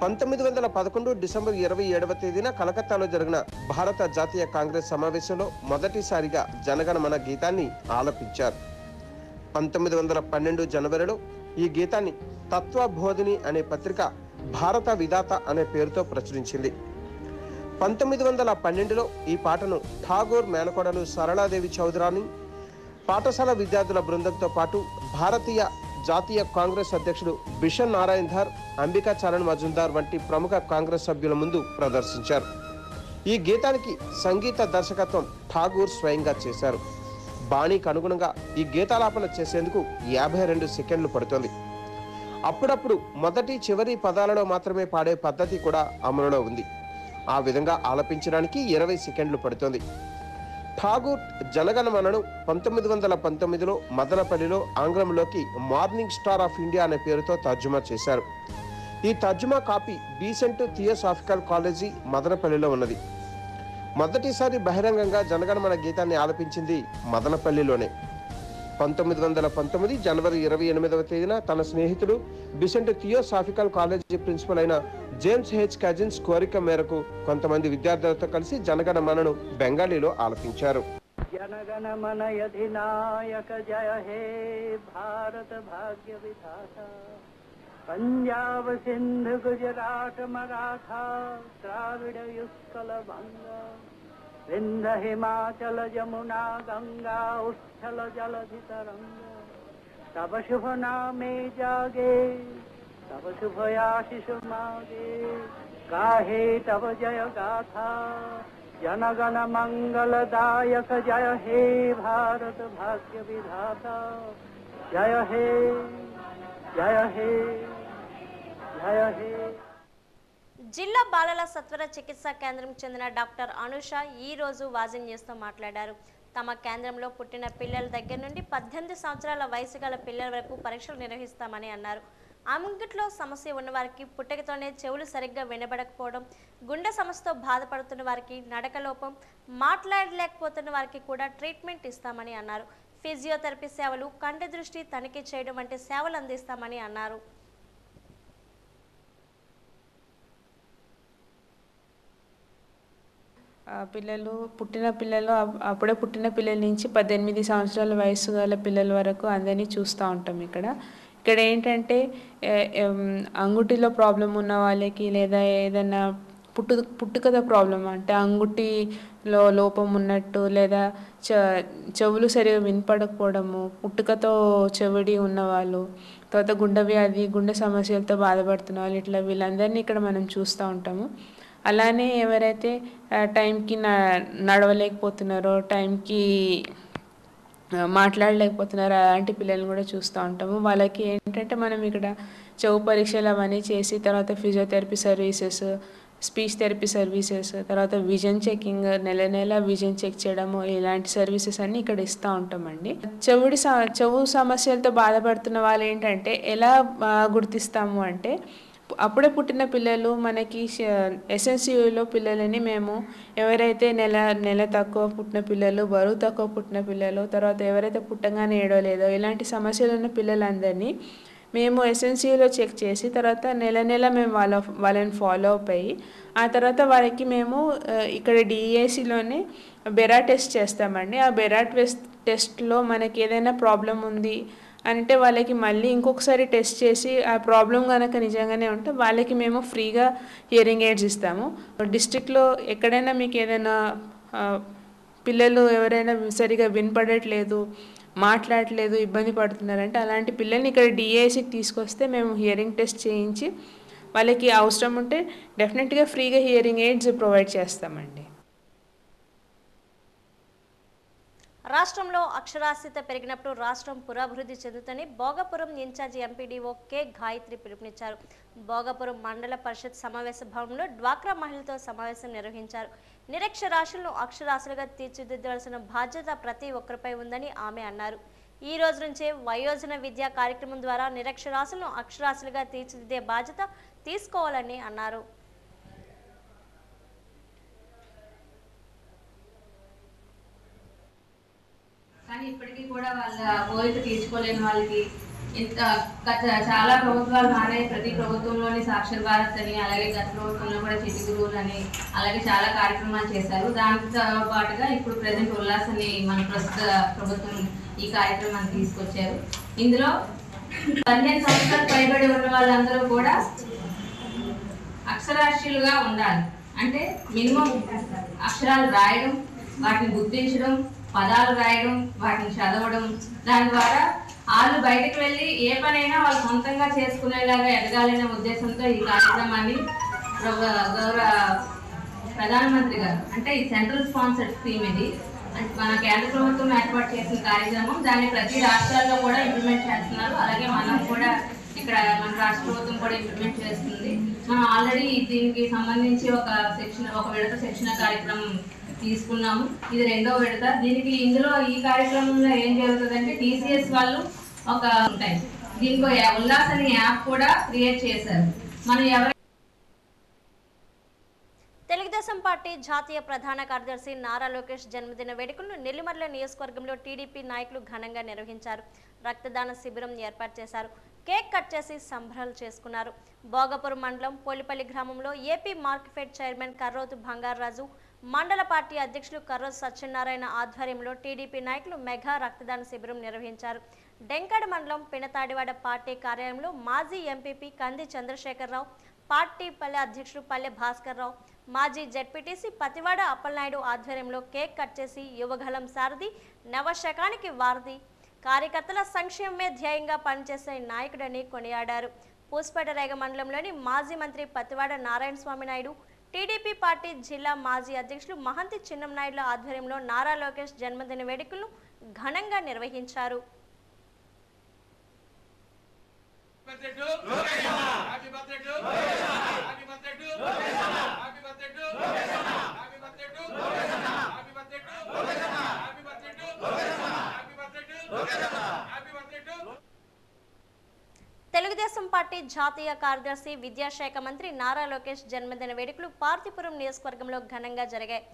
1911 డిసెంబర్ 27వ తేదీన కలకత్తాలో జరిగిన భారత జాతీయ కాంగ్రెస్ సమావేశంలో మొదటిసారిగా జనగణమన గీతాన్ని ఆలపించారు. 1912 జనవరిలో ఈ గీతాన్ని తత్వబోధిని అనే పత్రిక భారత విధాత అనే పేరుతో ప్రచురించింది. 1912లో ఈ పాటను ఠాగూర్ మేనకోడలు సరళాదేవి చౌదరాని, పాఠశాల విద్యార్థుల బృందంతో పాటు భారతీయ జాతీయ కాంగ్రెస్ అధ్యక్షుడు బిషన్ నారాయణ్ ధార్, అంబికా చరణ్ మజుందార్ వంటి ప్రముఖ కాంగ్రెస్ సభ్యుల ముందు ప్రదర్శించారు. ఈ గీతానికి సంగీత దర్శకత్వం ఠాగూర్ స్వయంగా చేశారు. బాణీకి అనుగుణంగా ఈ గీతాలాపన చేసేందుకు 52 సెకండ్లు పడుతోంది. అప్పుడప్పుడు మొదటి చివరి పదాలలో మాత్రమే పాడే పద్ధతి కూడా అమలులో ఉంది. ఆ విధంగా ఆలపించడానికి 20 సెకండ్లు పడుతోంది. ఠాగూర్ జనగణమనను 1919లో మదనపల్లిలో ఆంగ్లంలోకి మార్నింగ్ స్టార్ ఆఫ్ ఇండియా అనే పేరుతో తర్జుమా చేశారు. ఈ తర్జుమా కాపీ బీసెంట్ థియోసాఫికల్ కాలేజీ మదనపల్లిలో ఉన్నది. మొదటిసారి బహిరంగంగా జనగణమన గీతాన్ని ఆలపించింది మదనపల్లిలోనే. 1919 జనవరి 28వ తేదీన తన స్నేహితుడు బిసెంట్ థియోసాఫికల్ కాలేజీ ప్రిన్సిపల్ అయిన జేమ్స్ హెచ్ కజిన్స్ కోరిక మేరకు కొంతమంది విద్యార్థులతో కలిసి జనగణమనను బెంగాలీలో ఆలపించారు. జనగణమన అధినాయక జయ హే భారత భాగ్య విధాత, పంజాబ్ సింధు గుజరాట్ మరాఠా ద్రావిడ యుస్కల బంగ, వింధ్య హిమాచల జమునా గంగా ఉచ్ఛల జలధి తరంగ, तब शुभ नामे जागे तब शुभ आशीष मागे, गाहे तब जय गाथा जनगण मंगलदायक, जय हे भारत भाग्य विधाता, जय हे जय हे जय हे. జిల్లా బాలల సత్వర చికిత్సా కేంద్రం చెందిన డాక్టర్ అనుష ఈ రోజు వాజీ న్యూస్తో మాట్లాడారు. తమ కేంద్రంలో పుట్టిన పిల్లల దగ్గర నుండి 18 సంవత్సరాల వయసు గల పిల్లల వరకు పరీక్షలు నిర్వహిస్తామని అన్నారు. అంగిట్లో సమస్య ఉన్నవారికి, పుట్టకతోనే చెవులు సరిగ్గా వినబడకపోవడం, గుండె సమస్యతో బాధపడుతున్న వారికి, నడకలోపం, మాట్లాడలేకపోతున్న వారికి కూడా ట్రీట్మెంట్ ఇస్తామని అన్నారు. ఫిజియోథెరపీ సేవలు, కంటి దృష్టి తనిఖీ చేయడం వంటి సేవలు అందిస్తామని అన్నారు. పిల్లలు అప్పుడే పుట్టిన పిల్లల నుంచి 18 సంవత్సరాల వయసు గల పిల్లల వరకు అందరినీ చూస్తూ ఉంటాం. ఇక్కడ ఏంటంటే అంగుటిలో ప్రాబ్లం ఉన్న వాళ్ళకి, లేదా ఏదైనా పుట్టుకతో ప్రాబ్లం అంటే అంగుటిలో లోపం ఉన్నట్టు, లేదా చెవులు సరిగా వినపడకపోవడము, పుట్టుకతో చెవిడి ఉన్నవాళ్ళు, తర్వాత గుండె సమస్యలతో బాధపడుతున్న వాళ్ళు, ఇట్లా వీళ్ళందరినీ ఇక్కడ మనం చూస్తూ ఉంటాము. అలానే ఎవరైతే టైంకి నడవలేకపోతున్నారో, టైంకి మాట్లాడలేకపోతున్నారో అలాంటి పిల్లల్ని కూడా చూస్తూ ఉంటాము. వాళ్ళకి ఏంటంటే మనం ఇక్కడ చెవు పరీక్షలు అవన్నీ చేసి, తర్వాత physiotherapy services, speech therapy services, తర్వాత విజన్ చెకింగ్, నెల విజన్ చెక్ చేయడము, ఇలాంటి సర్వీసెస్ అన్నీ ఇక్కడ ఇస్తూ ఉంటామండి. చెవు సమస్యలతో బాధపడుతున్న వాళ్ళు ఏంటంటే ఎలా గుర్తిస్తాము అంటే, అప్పుడే పుట్టిన పిల్లలు మనకి ఎస్ఎన్సియులో పిల్లలని మేము ఎవరైతే నెల తక్కువ పుట్టిన పిల్లలు, బరువు తక్కువ పుట్టిన పిల్లలు, తర్వాత ఎవరైతే పుట్టగానే ఏడవలేదో ఇలాంటి సమస్యలు ఉన్న పిల్లలందరినీ మేము ఎస్ఎన్సియులో చెక్ చేసి, తర్వాత నెల మేము వాళ్ళని ఫాలో అప్ అయ్యి, ఆ తర్వాత వారికి మేము ఇక్కడ డిఏసిలోనే బెరా టెస్ట్ చేస్తామండి. ఆ బెరా టెస్ట్లో మనకి ఏదైనా ప్రాబ్లం ఉంది అంటే వాళ్ళకి మళ్ళీ ఇంకొకసారి టెస్ట్ చేసి ఆ ప్రాబ్లం కనుక నిజంగానే ఉంటే వాళ్ళకి మేము ఫ్రీగా హియరింగ్ ఎయిడ్స్ ఇస్తాము. డిస్ట్రిక్ట్లో ఎక్కడైనా మీకు ఏదైనా పిల్లలు ఎవరైనా సరిగా వినపడట్లేదు, మాట్లాడట్లేదు, ఇబ్బంది పడుతున్నారంటే అలాంటి పిల్లల్ని ఇక్కడ డిఏసికి తీసుకొస్తే మేము హియరింగ్ టెస్ట్ చేయించి వాళ్ళకి అవసరం ఉంటే డెఫినెట్గా ఫ్రీగా హియరింగ్ ఎయిడ్స్ ప్రొవైడ్ చేస్తామండి. రాష్ట్రంలో అక్షరాస్యత పెరిగినప్పుడు రాష్ట్రం పురోభివృద్ధి చెందుతుందని Bhogapuram in charge MPDO K Gayatri పిలుపునిచ్చారు. భోగాపురం మండల పరిషత్ సమావేశ భవనంలో డ్వాక్రా మహిళలతో సమావేశం నిర్వహించారు. నిరక్షరాస్యులను అక్షరాస్యులుగా తీర్చిదిద్దవలసిన బాధ్యత ప్రతి ఒక్కరిపై ఉందని ఆమె అన్నారు. ఈ రోజు నుంచే వయోజన విద్యా కార్యక్రమం ద్వారా నిరక్షరాస్యులను అక్షరాస్యులుగా తీర్చిదిద్దే బాధ్యత తీసుకోవాలని అన్నారు. కానీ ఇప్పటికీ కూడా వాళ్ళ కోరిక తీర్చుకోలేని వాళ్ళకి చాలా ప్రభుత్వాలు మారాయి. ప్రతి ప్రభుత్వంలోని సాక్షర భారత్ అని, అలాగే గత ప్రభుత్వంలో కూడా చిట్టి గురువులు అని, అలాగే చాలా కార్యక్రమాలు చేశారు. దానితో పాటుగా ఇప్పుడు ప్రజెంట్ ఉల్లాస్ అని మన ప్రస్తుత ప్రభుత్వం ఈ కార్యక్రమాన్ని తీసుకొచ్చారు. ఇందులో 15 సంవత్సరాలు పైబడి ఉన్న వాళ్ళందరూ కూడా అక్షరాస్యులుగా ఉండాలి. అంటే మినిమం అక్షరాలు రాయడం, వాటిని గుర్తించడం, పదాలు రాయడం, వాటిని చదవడం, దాని ద్వారా వాళ్ళు బయటకు వెళ్ళి ఏ పనైనా వాళ్ళు సొంతంగా చేసుకునేలాగా ఎదగాలనే ఉద్దేశంతో ఈ కార్యక్రమాన్ని గౌరవ ప్రధానమంత్రి గారు, అంటే ఈ సెంట్రల్ స్పాన్సర్డ్ స్కీమ్, ఇది మన కేంద్ర ప్రభుత్వం ఏర్పాటు చేసిన కార్యక్రమం. దాన్ని ప్రతి రాష్ట్రాల్లో కూడా ఇంప్లిమెంట్ చేస్తున్నారు. అలాగే మనం కూడా ఇక్కడ మన రాష్ట్ర ప్రభుత్వం కూడా ఇంప్లిమెంట్ చేస్తుంది. మనం ఆల్రెడీ దీనికి సంబంధించి ఒక విడత శిక్షణ కార్యక్రమం తీసుకున్నాము. ఇది 2వ విడత. ఇందులో ఈ కార్యక్రమంలో ఏం జరుగుతుందంటే టీసీఎస్ వాళ్ళు ఒక ఉంటాయి, దీనికి ఉల్లాస్ అనే యాప్ కూడా క్రియేట్ చేశారు. మనం తెలుగుదేశం పార్టీ జాతీయ ప్రధాన కార్యదర్శి నారా లోకేష్ జన్మదిన వేడుకలను నెల్లిమర్ల నియోజకవర్గంలో టీడీపీ నాయకులు ఘనంగా నిర్వహించారు. రక్తదాన శిబిరం ఏర్పాటు చేశారు. కేక్ కట్ చేసి సంబరాలు చేసుకున్నారు. భోగాపురం మండలం పోలిపల్లి గ్రామంలో ఏపీ మార్కెఫెడ్ చైర్మన్ కర్రోతు బంగారాజు, మండల పార్టీ అధ్యక్షులు కర్రోతు సత్యనారాయణ ఆధ్వర్యంలో టీడీపీ నాయకులు మెగా రక్తదాన శిబిరం నిర్వహించారు. డెంకాడ మండలం పినతాడివాడ పార్టీ కార్యాలయంలో మాజీ ఎంపీపీ కంది చంద్రశేఖరరావు, పార్టీ పల్లె అధ్యక్షులు పల్లె భాస్కర్రావు, మాజీ జెడ్పీటీసీ పతివాడ అప్పలనాయుడు ఆధ్వర్యంలో కేక్ కట్ చేసి యువగలం సారథి, నవశకానికి వారధి, కార్యకర్తల సంక్షేమమే ధ్యేయంగా పనిచేసే నాయకుడని కొనియాడారు. పూసపేటరేగ మండలంలోని మాజీ మంత్రి పతివాడ నారాయణ స్వామి నాయుడు, టీడీపీ పార్టీ జిల్లా మాజీ అధ్యక్షులు మహంతి చిన్నంనాయుడుల ఆధ్వర్యంలో నారా లోకేష్ జన్మదిన వేడుకలను ఘనంగా నిర్వహించారు. తెలుగుదేశం పార్టీ జాతీయ కార్యదర్శి విద్యాశాఖ మంత్రి నారా లోకేష్ జన్మదిన వేడుకలు పార్తీపురం నియోజకవర్గంలో ఘనంగా జరిగాయి.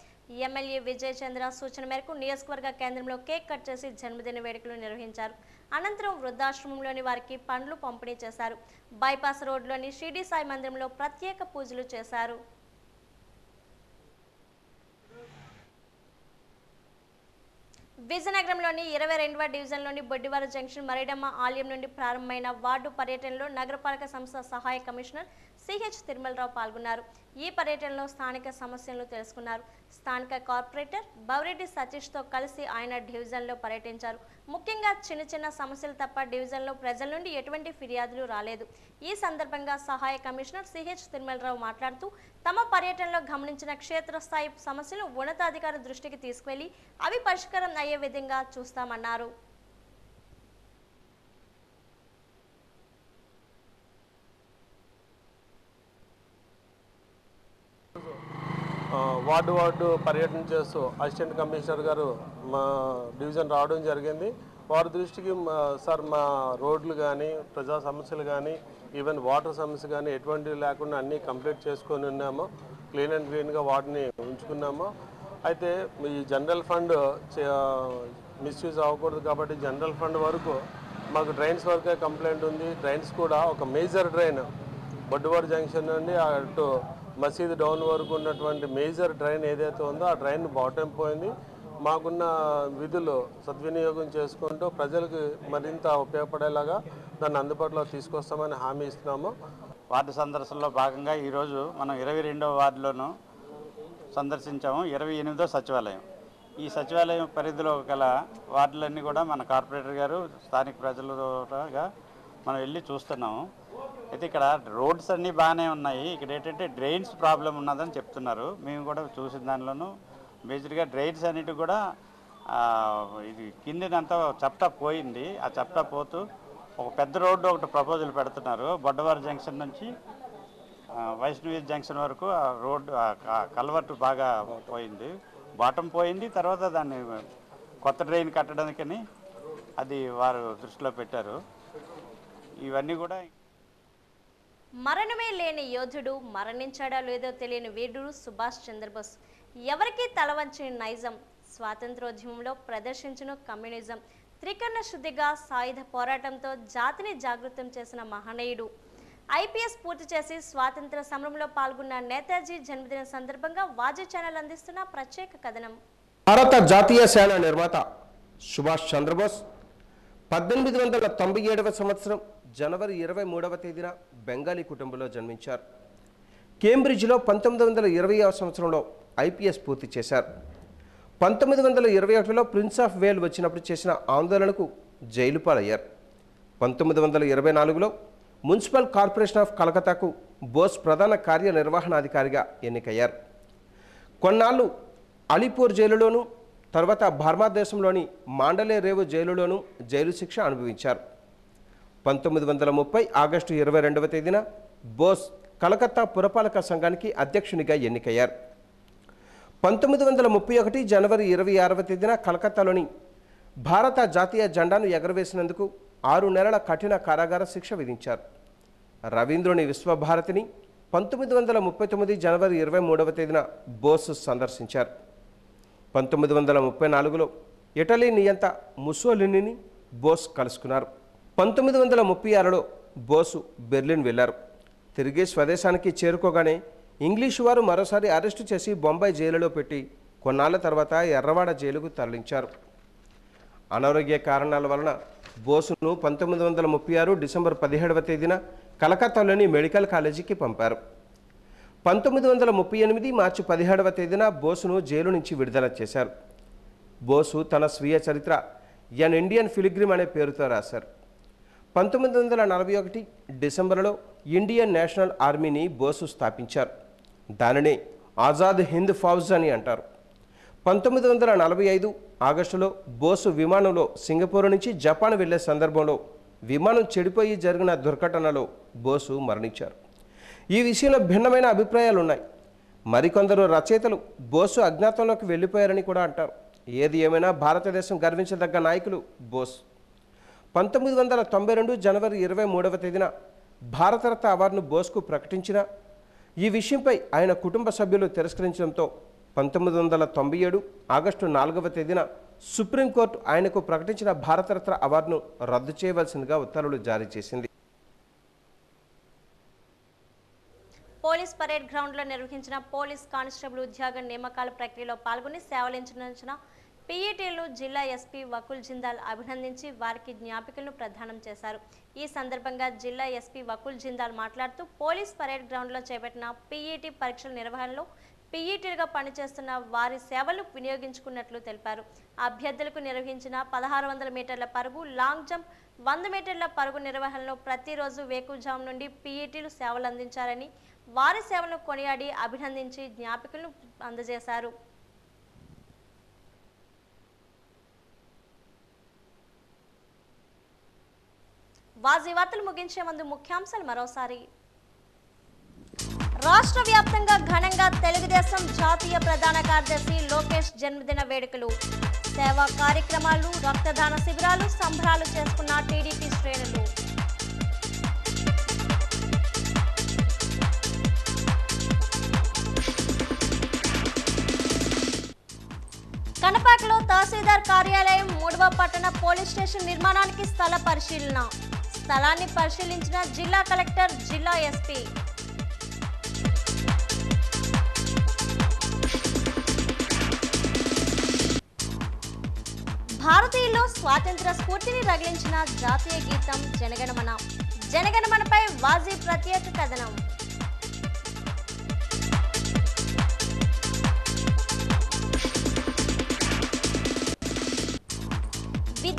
ఎమ్మెల్యే విజయ్ చంద్ర సూచన మేరకు నియోజకవర్గ కేంద్రంలో కేక్ కట్ చేసి జన్మదిన వేడుకలు నిర్వహించారు. అనంతరం వృద్ధాశ్రమంలోని వారికి పండ్లు పంపిణీ చేశారు. బైపాస్ రోడ్లోని షిరిడి సాయి మందిరంలో ప్రత్యేక పూజలు చేశారు. విజయనగరంలోని 22వ డివిజన్లోని బొడ్డివార జంక్షన్ మరిడమ్మ ఆలయం నుండి ప్రారంభమైన వార్డు పర్యటనలో నగరపాలక సంస్థ సహాయ కమిషనర్ సిహెచ్ తిరుమలరావు పాల్గొన్నారు. ఈ పర్యటనలో స్థానిక సమస్యలను తెలుసుకున్నారు. స్థానిక కార్పొరేటర్ బౌరెడ్డి సతీష్తో కలిసి ఆయన డివిజన్లో పర్యటించారు. ముఖ్యంగా చిన్న చిన్న సమస్యలు తప్ప డివిజన్లో ప్రజల నుండి ఎటువంటి ఫిర్యాదులు రాలేదు. ఈ సందర్భంగా సహాయ కమిషనర్ సిహెచ్ తిరుమలరావు మాట్లాడుతూ తమ పర్యటనలో గమనించిన క్షేత్రస్థాయి సమస్యలు ఉన్నతాధికారి దృష్టికి తీసుకువెళ్లి అవి పరిష్కారం అయ్యే విధంగా చూస్తామన్నారు. వార్డు పర్యటన చేస్తూ అసిస్టెంట్ కమిషనర్ గారు మా డివిజన్ రావడం జరిగింది. వారి దృష్టికి సార్ మా రోడ్లు కానీ ప్రజా సమస్యలు కానీ ఈవెన్ వాటర్ సమస్య కానీ ఎటువంటివి లేకుండా అన్నీ కంప్లీట్ చేసుకొని ఉన్నాము. క్లీన్ అండ్ గ్రీన్గా వాటిని ఉంచుకున్నాము. అయితే ఈ జనరల్ ఫండ్ మిస్యూజ్ అవ్వకూడదు కాబట్టి జనరల్ ఫండ్ వరకు మాకు డ్రైన్స్ వరకే కంప్లైంట్ ఉంది. డ్రైన్స్ కూడా ఒక మేజర్ డ్రైన్ బొడ్డువాడ జంక్షన్ నుండి అటు మసీదు డౌన్ వరకు ఉన్నటువంటి మేజర్ డ్రైన్ ఏదైతే ఉందో ఆ డ్రైన్ బాటం పోయింది. మాకున్న విధులు సద్వినియోగం చేసుకుంటూ ప్రజలకు మరింత ఉపయోగపడేలాగా దాన్ని అందుబాటులో తీసుకొస్తామని హామీ ఇస్తున్నాము. వార్డు సందర్శనలో భాగంగా ఈరోజు మనం 22వ వార్డులోనూ సందర్శించాము. 28వ సచివాలయం ఈ సచివాలయం పరిధిలో గల వార్డులన్నీ కూడా మన కార్పొరేటర్ గారు స్థానిక ప్రజలుగా మనం వెళ్ళి చూస్తున్నాము. అయితే ఇక్కడ రోడ్స్ అన్నీ బాగానే ఉన్నాయి. ఇక్కడ ఏంటంటే డ్రైన్స్ ప్రాబ్లం ఉన్నదని చెప్తున్నారు. మేము కూడా చూసిన దానిలోనూ మేజర్గా డ్రైన్స్ అన్నిటి కూడా ఇది కిందనంతా చప్టా పోయింది. ఆ చప్టా పోతూ ఒక పెద్ద రోడ్డు ఒకటి ప్రపోజల్ పెడుతున్నారు. బొడ్డవారి జంక్షన్ నుంచి వైష్ణవి జంక్షన్ వరకు ఆ రోడ్డు కల్వర్టు బాగా పోయింది, బాటం పోయింది. తర్వాత దాన్ని కొత్త డ్రైన్ కట్టడానికని అది వారు దృష్టిలో పెట్టారు. ఇవన్నీ కూడా మరణమే లేని యోధుడు, మరణించాడో లేదో తెలియని వీరుడు సుభాష్ చంద్రబోస్. ఎవరికీ తలవంచని నైజం, స్వాతంత్రోద్యమంలో ప్రదర్శించిన కమ్యూనిజం, త్రికరణ శుద్ధిగా సాయుధ పోరాటంతో జాతిని జాగృతం చేసిన మహనీయుడు. ఐపీఎస్ పూర్తి చేసి స్వాతంత్ర సమరంలో పాల్గొన్న నేతాజీ జన్మదిన సందర్భంగా వాజీ ఛానల్ అందిస్తున్న ప్రత్యేక కథనం. భారత జాతీయ సేన నిర్మాత సుభాష్ చంద్రబోస్ 1897వ సంవత్సరం జనవరి 23వ తేదీన బెంగాలీ కుటుంబంలో జన్మించారు. కేంబ్రిడ్జ్లో 1920వ సంవత్సరంలో ఐపీఎస్ పూర్తి చేశారు. 1921లో ప్రిన్స్ ఆఫ్ వేల్ వచ్చినప్పుడు చేసిన ఆందోళనకు జైలు పాలయ్యారు. 1924లో మున్సిపల్ కార్పొరేషన్ ఆఫ్ కలకత్తాకు బోస్ ప్రధాన కార్యనిర్వహణాధికారిగా ఎన్నికయ్యారు. కొన్నాళ్ళు అలీపూర్ జైలులోనూ తర్వాత భారతదేశంలోని మాండలే రేవు జైలులోనూ జైలు శిక్ష అనుభవించారు. 1930 ఆగస్టు 22వ తేదీన బోస్ కలకత్తా పురపాలక సంఘానికి అధ్యక్షునిగా ఎన్నికయ్యారు. 1931 జనవరి 26వ తేదీన కలకత్తాలోని భారత జాతీయ జెండాను ఎగరవేసినందుకు 6 నెలల కఠిన కారాగార శిక్ష విధించారు. రవీంద్రుని విశ్వభారతిని 1939 జనవరి 23వ తేదీన బోస్ సందర్శించారు. 1934లో ఇటలీ నియంత ముసోలినీని బోస్ కలుసుకున్నారు. 1936లో బోసు బెర్లిన్ వెళ్లారు. తిరిగి స్వదేశానికి చేరుకోగానే ఇంగ్లీషు వారు మరోసారి అరెస్టు చేసి బొంబాయి జైలులో పెట్టి కొన్నాళ్ల తర్వాత ఎర్రవాడ జైలుకు తరలించారు. అనారోగ్య కారణాల వలన బోసును 1936 డిసెంబర్ 17వ తేదీన కలకత్తాలోని మెడికల్ కాలేజీకి పంపారు. 1938 మార్చి 17వ తేదీన బోసును జైలు నుంచి విడుదల చేశారు. బోసు తన స్వీయ చరిత్ర ఎన్ ఇండియన్ పిలిగ్రిమ్ అనే పేరుతో రాశారు. 1941 డిసెంబర్లో ఇండియన్ నేషనల్ ఆర్మీని బోసు స్థాపించారు. దానినే ఆజాద్ హింద్ ఫౌజ్ అని అంటారు. 1945 ఆగస్టులో బోసు విమానంలో సింగపూర్ నుంచి జపాన్ వెళ్లే సందర్భంలో విమానం చెడిపోయి జరిగిన దుర్ఘటనలో బోసు మరణించారు. ఈ విషయంలో భిన్నమైన అభిప్రాయాలు ఉన్నాయి. మరికొందరు రచయితలు బోసు అజ్ఞాతంలోకి వెళ్ళిపోయారని కూడా అంటారు. ఏది ఏమైనా భారతదేశం గర్వించదగ్గ నాయకులు బోస్. 1992 జనవరి 23వ తేదీన భారతరత్న అవార్డును బోస్కు ప్రకటించిన ఈ విషయంపై ఆయన కుటుంబ సభ్యులు తిరస్కరించడంతో 1997 ఆగస్టు 4వ తేదీన సుప్రీంకోర్టు ఆయనకు ప్రకటించిన భారతరత్న అవార్డును రద్దు చేయవలసిందిగా ఉత్తర్వులు జారీ చేసింది. పోలీస్ పరేడ్ గ్రౌండ్లో నిర్వహించిన పోలీస్ కానిస్టేబుల్ ఉద్యోగ నియామకాల ప్రక్రియలో పాల్గొని సేవలందించిన పీఈటీలను జిల్లా ఎస్పీ వకుల్ జిందాల్ అభినందించి వారికి జ్ఞాపికలను ప్రదానం చేశారు. ఈ సందర్భంగా జిల్లా ఎస్పీ వకుల్ జిందాల్ మాట్లాడుతూ పోలీస్ పరేడ్ గ్రౌండ్లో చేపట్టిన పీఈటీ పరీక్షల నిర్వహణలో పీఈటీలుగా పనిచేస్తున్న వారి సేవలు వినియోగించుకున్నట్లు తెలిపారు. అభ్యర్థులకు నిర్వహించిన 1600 మీటర్ల పరుగు, లాంగ్ జంప్, 100 మీటర్ల పరుగు నిర్వహణలో ప్రతిరోజు వేకువజాము నుండి పీఈటీలు సేవలు అందించారని వారి సేవలను కొనియాడి అభినందించి జ్ఞాపికలను అందజేశారు. వాజీ వార్తలు ముగించే ముందు ముఖ్యాంశాలు మరోసారి. రాష్ట్ర వ్యాప్తంగా ఘనంగా తెలుగుదేశం జాతీయ ప్రధాన కార్యదర్శి లోకేష్ జన్మదిన వేడుకలు, సేవా కార్యక్రమాలు, రక్తదాన శిబిరాలు, సంబరాలు చేసుకున్న టీడీపీ శ్రేణులు. కనపాకలో తహసీల్దార్ కార్యాలయం 3వ పట్టణ పోలీస్ స్టేషన్ నిర్మాణానికి స్థల పరిశీలన, స్థలాన్ని పరిశీలించిన జిల్లా కలెక్టర్, జిల్లా ఎస్పీ. భారతీయుల్లో స్వాతంత్ర స్ఫూర్తిని రగిలించిన జాతీయ గీతం జనగణమన. జనగణమనపై వాజీ ప్రత్యేక కథనం.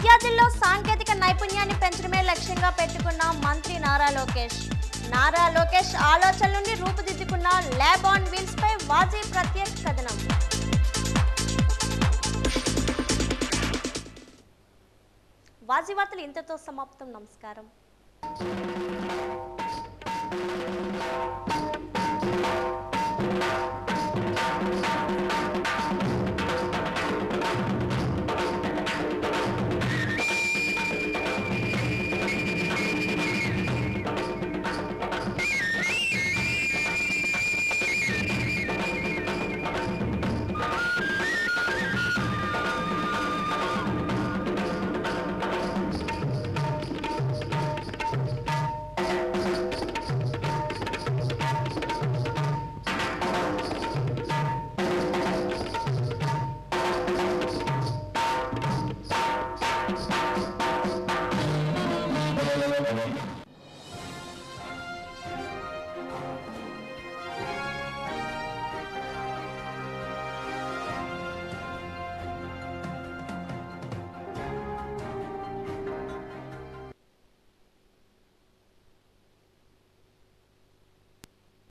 విద్యార్థుల్లో సాంకేతిక నైపుణ్యాన్ని పెంచడమే లక్ష్యంగా పెట్టుకున్న మంత్రి నారా లోకేష్. నారా లోకేష్ ఆలోచనల నుండి రూపుదిద్దుకున్న ల్యాబ్ ఆన్ వీల్స్ పై వాజీ ప్రత్యేక కథనం. వాజీ వార్తలు ఇంతతో సమాప్తం. నమస్కారం.